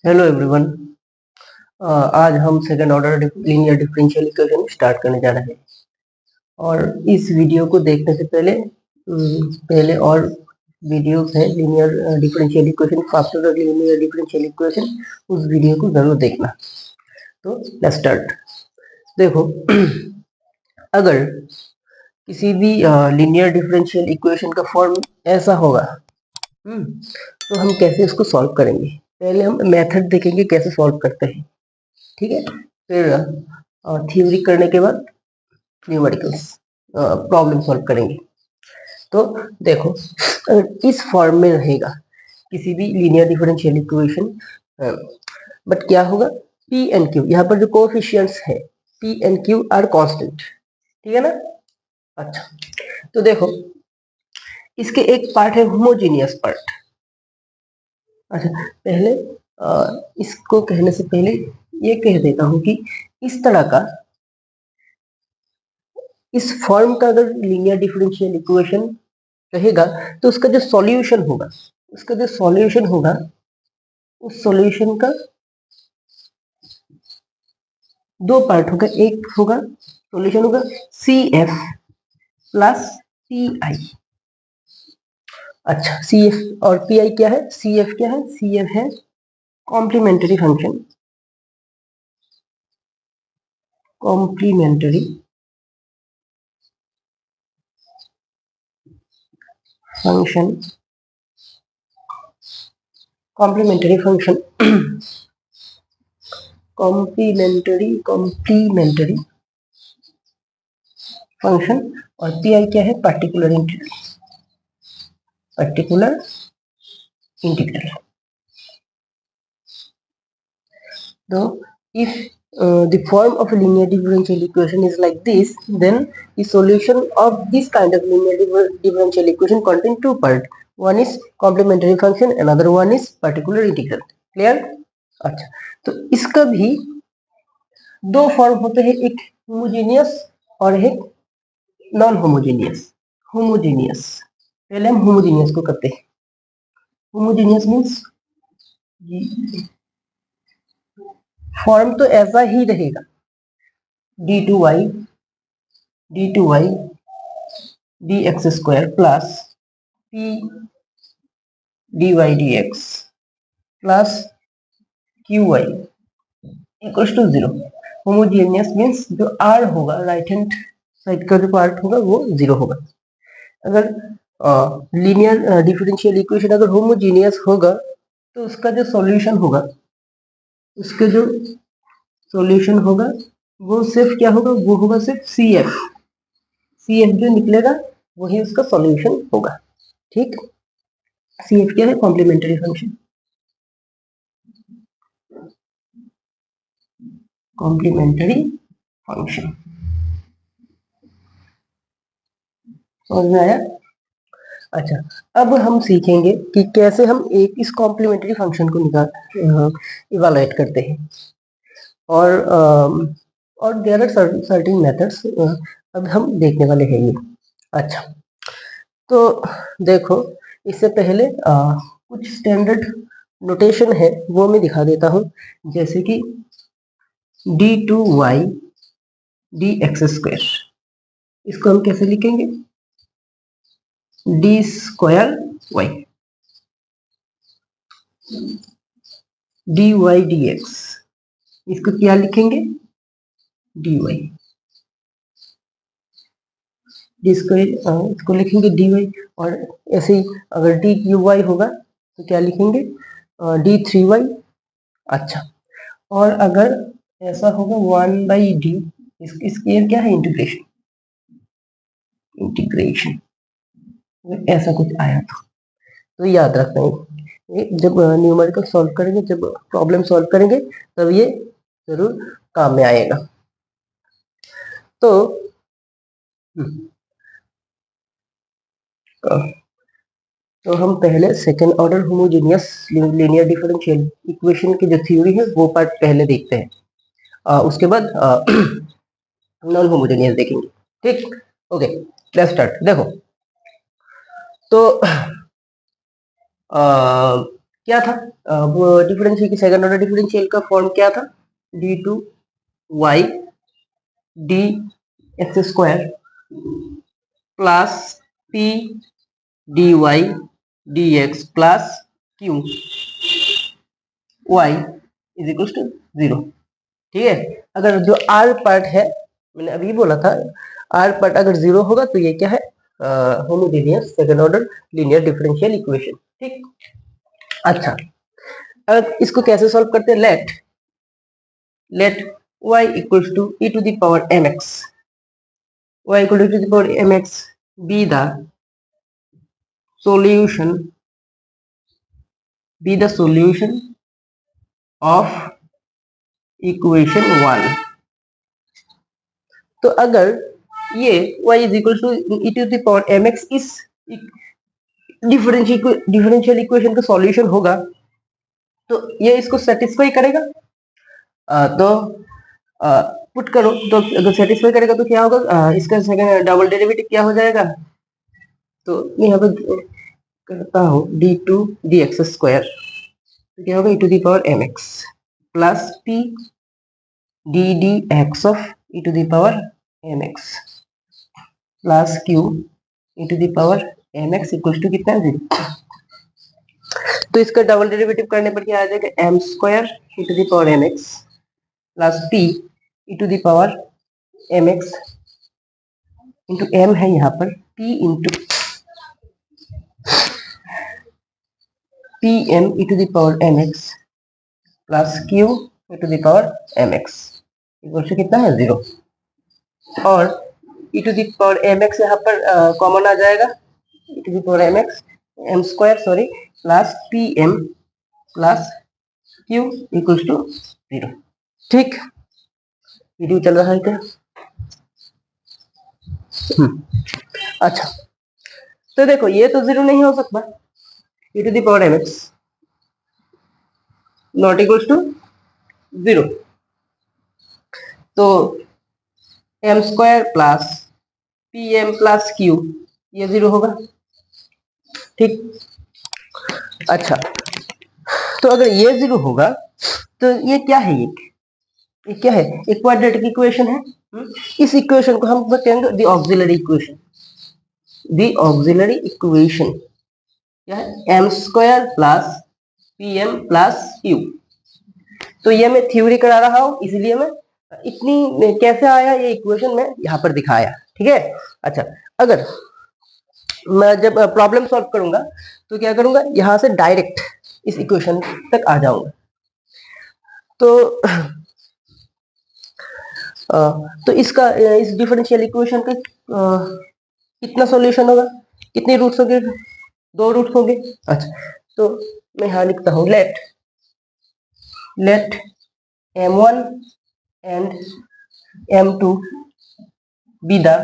Hello everyone. आज हम second order linear differential equation start करने जा रहे हैं। और इस वीडियो को देखने से पहले और वीडियोस है linear differential equation, fast order linear differential equation, उस वीडियो को जरूर देखना। तो लेट्स स्टार्ट। देखो, अगर किसी भी लीनियर डिफरेंशियल इक्वेशन का फॉर्म ऐसा होगा, तो हम कैसे उसको सॉल्व करेंगे। पहले हम मेथड देखेंगे कैसे सॉल्व करते हैं, ठीक है। फिर थ्योरी करने के बाद न्यूमेरिकल्स प्रॉब्लम सॉल्व करेंगे। तो देखो, अगर इस फॉर्म में रहेगा किसी भी लीनियर डिफरेंशियल इक्वेशन, बट क्या होगा, पी एंड क्यू, यहाँ पर जो कोएफिशिएंट्स है P and Q R constant, ठीक है ना। अच्छा, तो देखो, इसके एक पार्ट है होमोजीनियस पार्ट। अच्छा, पहले इसको कहने से पहले ये कह देता हूं कि इस तरह का, इस फॉर्म का अगर लीनियर डिफरेंशियल इक्वेशन रहेगा तो उसका जो सॉल्यूशन होगा, उस सॉल्यूशन का दो पार्ट होगा। एक होगा सॉल्यूशन होगा C F plus P I. अच्छा, सी एफ और पी आई क्या है, सी एफ क्या है, सी एफ है complementary function, complementary function, complementary function, complementary function. और पी आई क्या है, particular integral. So, if the form of a linear differential equation is like this, then the solution of this kind of linear differential equation contain two parts. One is complementary function, another one is particular integral. Clear? अच्छा, तो इसका भी दो form होते हैं, एक homogeneous और एक नॉन होमोजेनियस। पहले हम होमोजेनियस को करते हैं। होमोजेनियस मीन्स फॉर्म तो ऐसा ही रहेगा, d2y dx square plus p dy dx plus qy equal to 0। Homogeneous means जो r होगा, राइट हैंड साइड का जो पार्ट होगा वो 0 होगा। अगर लीनियर डिफरेंशियल इक्वेशन अगर होमोजेनियस होगा तो उसका जो सॉल्यूशन होगा, वो सिर्फ क्या होगा, वो होगा सिर्फ सी एफ जो निकलेगा वही उसका सॉल्यूशन होगा, ठीक। सी एफ क्या है, कॉम्प्लीमेंट्री फंक्शन, समझ में आया। अच्छा, अब हम सीखेंगे कि कैसे हम एक इस कॉम्प्लीमेंट्री फंक्शन को इवेलुएट करते हैं। और देयर आर सर्टेन मेथड्स, अब हम देखने वाले हैं ये। अच्छा, तो देखो, इससे पहले कुछ स्टैंडर्ड नोटेशन है वो मैं दिखा देता हूँ। जैसे कि d2y dx स्क्वायर, इसको हम कैसे लिखेंगे, D square Y D Y D X, इसको क्या लिखेंगे, डी वाई डी स्क्वायर, इसको लिखेंगे डी वाई। और ऐसे ही अगर डी क्यू वाई होगा तो क्या लिखेंगे, डी थ्री वाई। अच्छा, और अगर ऐसा होगा 1/d, इसकी क्या है, इंटीग्रेशन ऐसा कुछ आया तो याद रखना है, जब न्यूमेरिकल सॉल्व करेंगे, जब प्रॉब्लम सॉल्व करेंगे तब ये जरूर काम में आएगा। तो तो हम पहले second order homogeneous linear differential equation की जो थ्योरी है वो पार्ट पहले देखते हैं, उसके बाद नॉन होमोजेनियस देखेंगे, ठीक। Okay, let's start. देखो, तो क्या था, वो डिफरेंशियल की सेकंड ऑर्डर डिफरेंशियल का फॉर्म क्या था, d2y dx² plus p dy dx plus q y is equal to 0। ठीक है, अगर जो r पार्ट है, मैंने अभी बोला था r पार्ट अगर 0 होगा तो ये क्या है, homogeneous second order linear differential equation. ठीक, अच्छा, अब इसको कैसे सॉल्व करते हैं, let y equals to e to the power mx, y equal to e to the power mx be the solution, of equation 1। तो अगर ये y is equal to e to the power mx इस differential equation का solution होगा तो ये इसको satisfy करेगा। तो पुट करो, तो अगर सेटिस्फाई करेगा तो क्या होगा, इसका सेकंड डबल डेरिवेटिव क्या हो जाएगा, तो मैं यहाँ पे करता हूँ d2 dx², तो क्या होगा e to the power mx plus p ddx of e to the power mx plus q e to the power mx equal to कितना, 0। तो इसका डबल डेरिवेटिव करने पर क्या आ जाएगा, m² e to the power mx plus p e to the power mx into m है यहाँ पर p into pm e to the power mx plus q e to the power mx equal to कितना है, 0। और e to the power mx यहाँ पर common आ जाएगा, e to the power mx m² sorry plus pm plus q equal to 0। ठीक, video चल रहा है क्या, अच्छा, तो देखो ये तो 0 नहीं हो सकता, e to the power mx not equal to 0, तो m² plus pm plus q ये 0 होगा। ठीक, अच्छा, तो अगर ये 0 होगा तो ये क्या है, ये क्या है, एक क्वाड्रेटिक इक्वेशन है। इस इक्वेशन को हम कहेंगे द ऑक्सिलरी इक्वेशन, क्या है, m² plus pm plus q। तो ये मैं थ्योरी करा रहा हूँ, इसलिए मैं इतनी कैसे आया ये इक्वेशन में यहाँ पर दिखाया। ठीक है, अच्छा, अगर मैं जब प्रॉब्लम सॉल्व करूंगा तो क्या करूंगा, यहाँ से डायरेक्ट इस इक्वेशन तक आ जाऊंगा। तो तो इसका इस डिफरेंशियल इक्वेशन का कितना सॉल्यूशन होगा, कितने रूट्स होंगे, 2 रूट्स होंगे। अच्छा, तो मैं यहाँ लिखता हूँ let m1 and m2 be the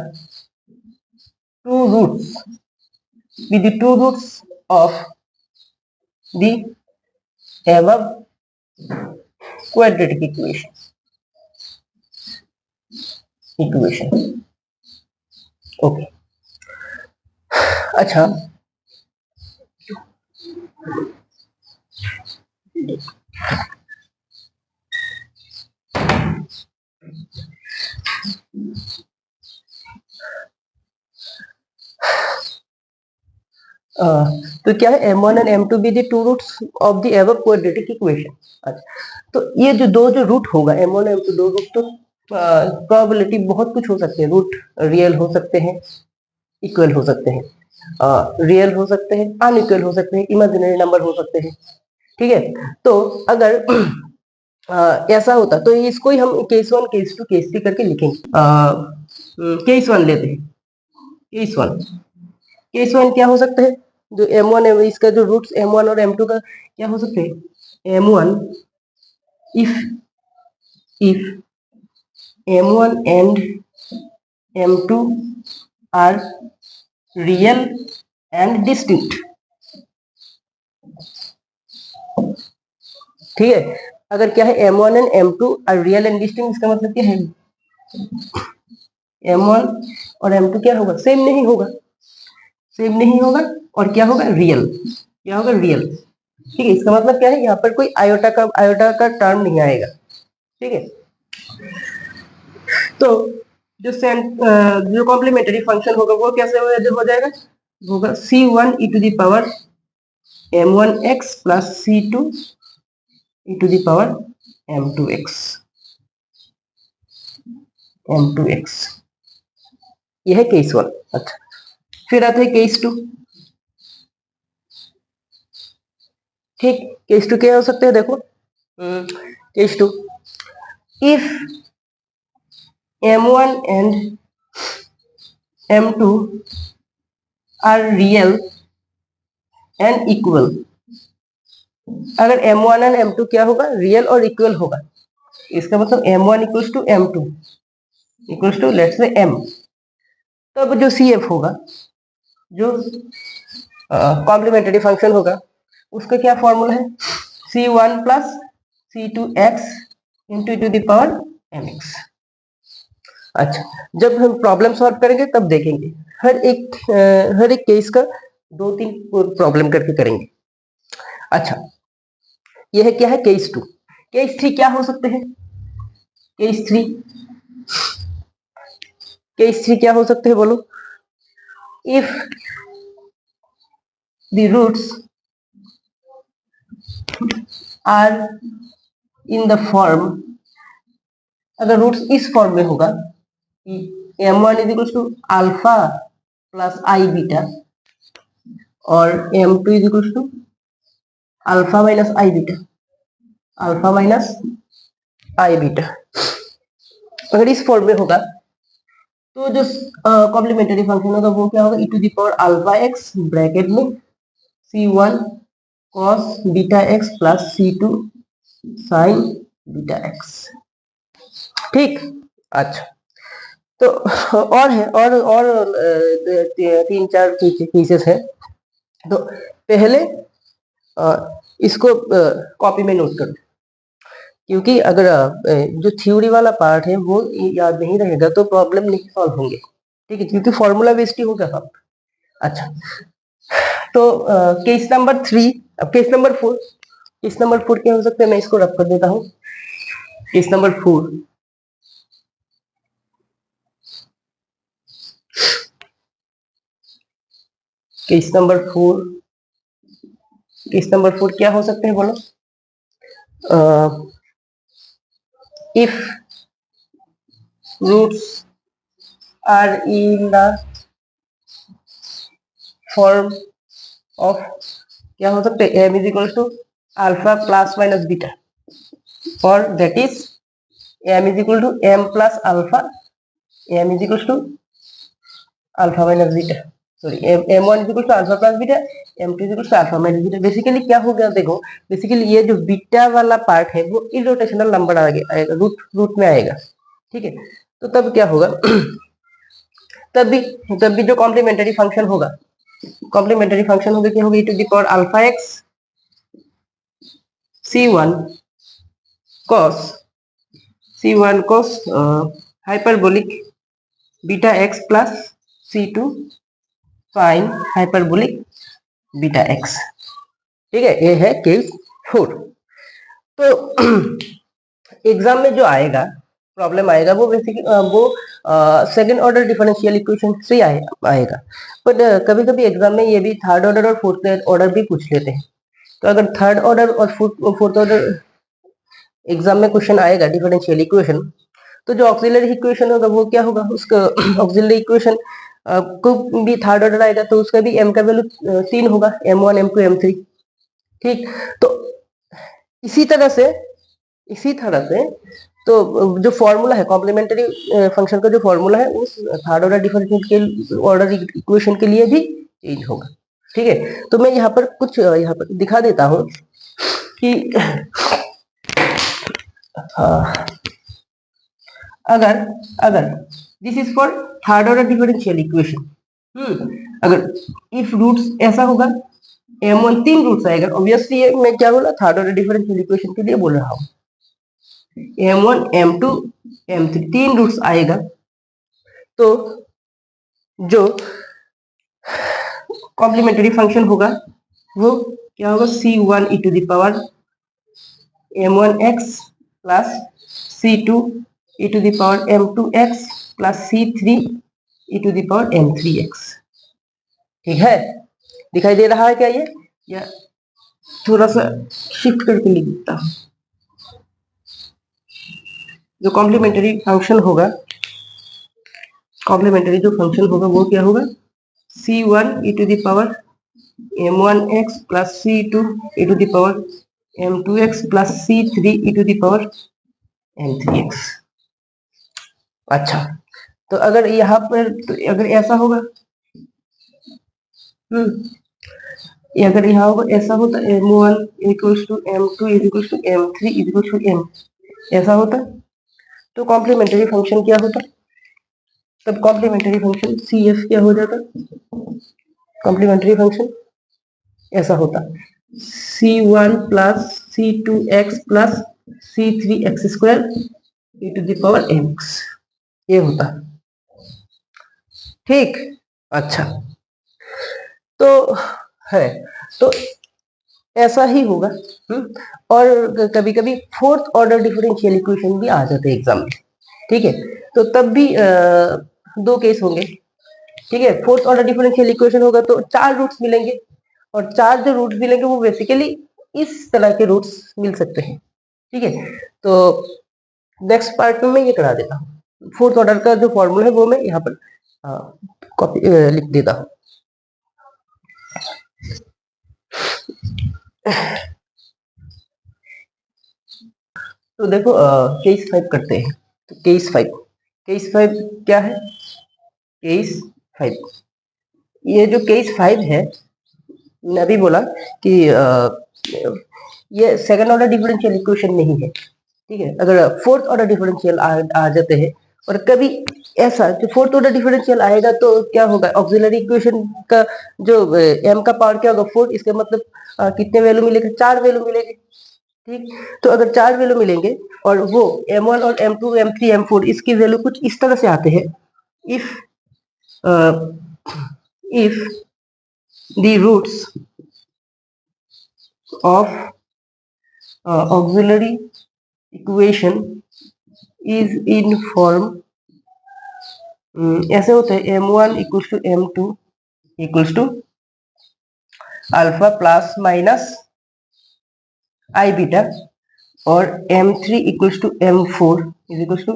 two roots of the above quadratic equation। Okay, अच्छा, तो क्या है, m1 and m2 be the two roots of the above quadratic equation. अच्छा, तो ये जो रूट होगा m1 m2 दो रूट, तो प्रोबेबिलिटी बहुत कुछ हो सकते हैं, रूट रियल हो सकते हैं, इक्वल हो सकते हैं, रियल हो सकते हैं, अनइक्वल हो सकते हैं, इमेजिनरी नंबर हो सकते हैं। ठीक है, तो अगर ऐसा होता तो इसको ही हम केस 1 केस 2 केस 3 करके लिखेंगे। केस 1 लेते हैं, केस 1 क्या हो सकता है, जो m1 है इसका जो रूट्स m1 और m2 का क्या हो सकते हैं, m1 if m1 and m2 are real and distinct। ठीक है, अगर क्या है m1 and m2 are real and distinct, इसका मतलब क्या है, m1 और m2 क्या होगा, सेम नहीं होगा, और क्या होगा, रियल, क्या होगा, रियल। ठीक है, इसका मतलब क्या है, यहाँ पर कोई आयोटा का टर्म नहीं आएगा। ठीक है, तो जो कॉम्प्लीमेंट्री फंक्शन होगा वो कैसे हो जाएगा, होगा c1 e to the power m1x plus c2 e to the power m2x यह है केस 1। अच्छा, फिर आते हैं केस 2। ठीक, केस 2 क्या हो सकते हैं, देखो case 2, if m1 and m2 are real and equal। अगर m1 और m2 क्या होगा, रियल और इक्वल होगा, इसका मतलब m1 equals to m2 equals to let's say m, तब जो CF होगा, जो कॉम्प्लीमेंट्री फंक्शन होगा, उसका क्या फॉर्मूला है, c1 plus c2x into two the power mx। अच्छा, जब हम प्रॉब्लम सॉल्व करेंगे तब देखेंगे, हर एक केस का 2-3 प्रॉब्लम करके करेंगे। अच्छा, यह क्या है, केस 2। केस 3 क्या हो सकते हैं, केस 3 क्या हो सकते हैं बोलो, if the roots are in the form, अगर रूट्स इस फॉर्म में होगा कि m1 is equal to alpha plus i beta और m2 is equal to alpha minus i beta, alpha minus i beta, अगर इस फॉर्म में होगा तो जो कॉम्प्लीमेंट्री फंक्शन होगा वो क्या होगा, e to the power alpha x bracket में c1 cos beta x plus c2 sin beta x. ठीक, अच्छा, तो और है, और 3-4 केसेस है। तो पहले इसको कॉपी में नोट करो, क्योंकि अगर जो थ्योरी वाला पार्ट है वो याद नहीं रहेगा तो प्रॉब्लम नहीं सॉल्व होंगे। ठीक है, क्योंकि फॉर्मूला बेस्ड ही होगा सब। अच्छा, तो केस नंबर 3, अब केस नंबर 4। केस नंबर 4 क्या हो सकता है, मैं इसको रख कर देता हूँ। Case number 4, case number 4, case number 4 क्या हो सकते हैं बोलो, if roots are in the form of, क्या हो सकते हैं, m is equal to alpha plus minus beta, और that is m is equal to m plus alpha, m is equal to alpha minus beta, sorry m1 is equal to alpha plus beta, m2 is equal to alpha minus beta. Basically क्या हो गया, देखो basically ये जो beta वाला part है वो इररोटेशनल number आएगा, रूट में आएगा। ठीक है, तो तब क्या होगा तब भी जो कॉम्प्लीमेंट्री फंक्शन होगा, कॉम्प्लीमेंट्री फंक्शन होगा क्या होगा, e to the power alpha x c1 cos hyperbolic beta x plus c2 sin hyperbolic beta x. ठीक है, ये है केस 4। तो एग्जाम में जो आएगा, प्रॉब्लम आएगा, वो बेसिकली वो सेकंड ऑर्डर डिफरेंशियल इक्वेशन से आएगा, बट कभी कभी एग्जाम में ये भी थर्ड ऑर्डर और फोर्थ ऑर्डर भी पूछ लेते हैं। तो अगर थर्ड ऑर्डर और फोर्थ ऑर्डर एग्जाम में क्वेश्चन आएगा डिफरेंशियल इक्वेशन, तो जो ऑक्सिलरी इक्वेशन होगा वो क्या होगा, उसका ऑक्सिलरी इक्वेशन को भी थर्ड ऑर्डर आएगा तो उसका भी m का वैल्यू 3 होगा, m1 m2 m3। ठीक, तो इसी तरह से तो जो फॉर्मूला है कॉम्प्लीमेंट्री फंक्शन का, जो फॉर्मूला है उस third order differential order equation के लिए भी चेंज होगा। ठीक है, तो मैं यहाँ पर कुछ यहाँ पर दिखा देता हूँ कि अगर this is for third order differential equation, अगर इफ रूट्स ऐसा होगा, m1 3 रूट्स आएगा, ऑब्वियसली ये मैं क्या बोला, थर्ड ऑर्डर डिफरेंशियल इक्वेशन के लिए बोल रहा हूँ, m1 m2 m3 3 रूट्स आएगा, तो जो कॉम्प्लीमेंट्री फंक्शन होगा वो क्या होगा C1 e to the power m1x plus C2 e to the power m2x plus C3 e to the power m3x। ठीक है, दिखाई दे रहा है क्या ये? या थोड़ा सा शिफ्ट करके लिख देता हूं। जो कॉम्प्लीमेंट्री फंक्शन होगा, कॉम्प्लीमेंट्री जो फंक्शन होगा वो क्या होगा? C1 e to the power m1x plus C2 e to the power m2x plus C3 e to the power m3x। अच्छा, तो अगर यहाँ पर तो अगर ऐसा होगा, अगर यहाँ होगा ऐसा होता m1 equals to m2 equals to m3 equals to m, ऐसा होता तो कॉम्प्लीमेंट्री फंक्शन क्या होता? तब कॉम्प्लीमेंट्री फंक्शन CF क्या हो जाता? कॉम्प्लीमेंट्री फंक्शन ऐसा होता C1 plus C2x plus C3x square e to the power mx, ये होता। ठीक, अच्छा, तो है, तो ऐसा ही होगा। और कभी कभी फोर्थ ऑर्डर डिफरेंशियल इक्वेशन भी आ जाते हैं एग्जाम में। ठीक है, तो तब भी दो केस होंगे। ठीक है, फोर्थ ऑर्डर डिफरेंशियल इक्वेशन होगा तो चार रूट्स मिलेंगे, और चार जो रूट्स मिलेंगे वो बेसिकली इस तरह के रूट्स मिल सकते हैं। ठीक है, तो नेक्स्ट पार्ट में मैं ये करा देता हूँ। फोर्थ ऑर्डर का जो फॉर्मूला है वो मैं यहाँ पर कॉपी लिख देता हूँ। तो देखो केस 5 करते हैं। तो केस 5 क्या है? केस 5, ये जो केस 5 है, मैंने अभी बोला कि ये सेकंड ऑर्डर डिफरेंशियल इक्वेशन नहीं है। ठीक है, अगर फोर्थ ऑर्डर डिफरेंशियल आ जाते हैं, और कभी ऐसा जो फोर्थ ऑर्डर डिफरेंशियल आएगा तो क्या होगा? ऑक्सिलरी इक्वेशन का जो m का पावर क्या होगा? 4। इसका मतलब कितने वैल्यू मिलेगा? 4 वैल्यू मिलेंगे। ठीक, तो अगर 4 वैल्यू मिलेंगे और वो m1 और m2 m3 m4 इसकी वैल्यू कुछ इस तरह से आते हैं, if if the roots of auxiliary equation is in form, ऐसे होते हैं m1 equals to m2 equals to alpha plus minus i beta, और m3 equals to m4 is equals to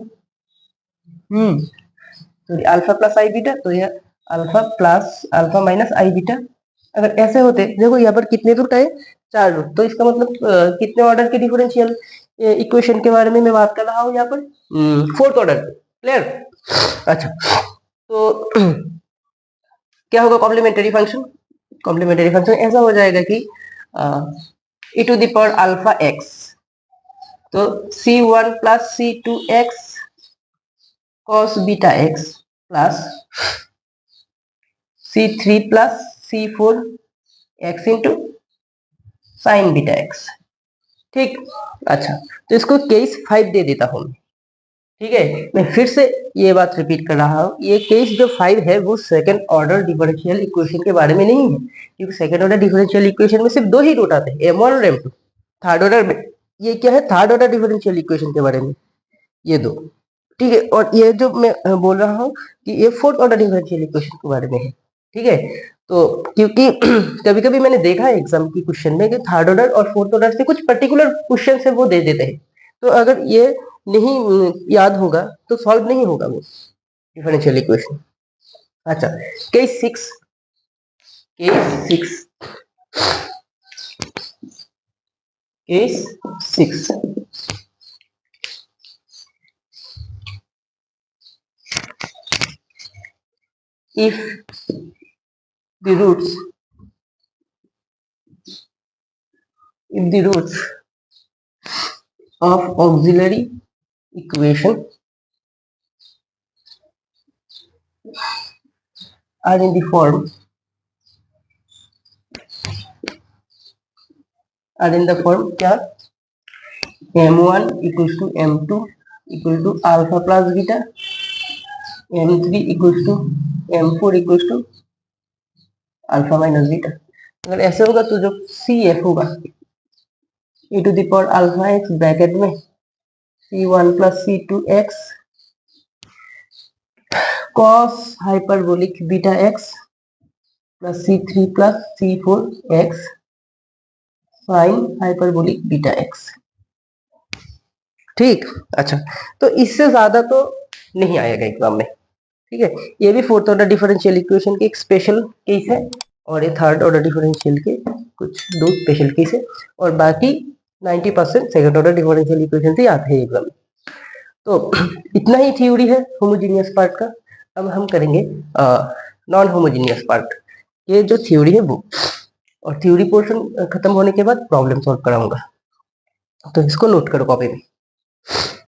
sorry alpha plus i beta, तो यह alpha plus alpha minus i beta. अगर ऐसे होते, देखो यहाँ पर कितने रूट आए? 4 रूट। तो इसका मतलब कितने ऑर्डर के डिफरेंशियल इक्वेशन के बारे में मैं बात कर रहा हूँ यहाँ पर? Fourth order. क्लियर? अच्छा, तो क्या होगा कॉम्प्लीमेंट्री फंक्शन? कॉम्प्लीमेंट्री फंक्शन ऐसा हो जाएगा कि e to the power alpha x, तो C1 plus C2x cos beta x plus C3 plus C4 x into sine beta x। ठीक, अच्छा, तो इसको केस 5 दे देता हूं। ठीक है, मैं फिर से ये बात रिपीट कर रहा हूँ, ये केस जो 5 है वो सेकंड ऑर्डर डिफरेंशियल इक्वेशन के बारे में नहीं है, क्योंकि सेकंड ऑर्डर डिफरेंशियल इक्वेशन में सिर्फ दो ही रूट आते हैं, m1 और m2। थर्ड ऑर्डर में ये क्या है? थर्ड ऑर्डर डिफरेंशियल इक्वेशन के बारे में ये दो। ठीक है, और ये जो मैं बोल रहा हूँ कि ये फोर्थ ऑर्डर डिफरेंशियल इक्वेशन के बारे में है। ठीक है, तो क्योंकि कभी कभी मैंने देखा है एग्जाम की क्वेश्चन में कि थर्ड ऑर्डर और फोर्थ ऑर्डर से कुछ पर्टिकुलर क्वेश्चन से वो दे देते हैं, तो अगर ये नहीं याद होगा तो सॉल्व नहीं होगा वो डिफरेंशियल इक्वेशन। अच्छा, case 6, case 6 if the roots of auxiliary equation are in the form क्या? m1 equals to m2 equal to alpha plus beta, m3 equals to m4 equals to alpha minus beta। अगर ऐसे होगा तो जो C F होगा e to the power alpha x bracket में c1 plus c2x cos hyperbolic beta x plus c3 plus c4x sine hyperbolic beta x. ठीक, अच्छा, तो इससे ज्यादा तो नहीं आएगा एग्जाम में। ठीक है, ये भी फोर्थ ऑर्डर डिफरेंशियल इक्वेशन की एक स्पेशल केस है और ये थर्ड ऑर्डर डिफरेंशियल के कुछ दो स्पेशल केस है और बाकी 90% सेकंड ऑर्डर डिफरेंशियल इक्वेशन से आते हैं एग्जाम में। तो इतना ही थ्योरी है होमोजीनियस पार्ट का। अब हम करेंगे नॉन होमोजीनियस पार्ट। ये जो थ्योरी है वो, और थ्योरी पोर्शन खत्म होने के बाद प्रॉब्लम सॉल्व कराऊंगा, तो इसको नोट करो कॉपी में।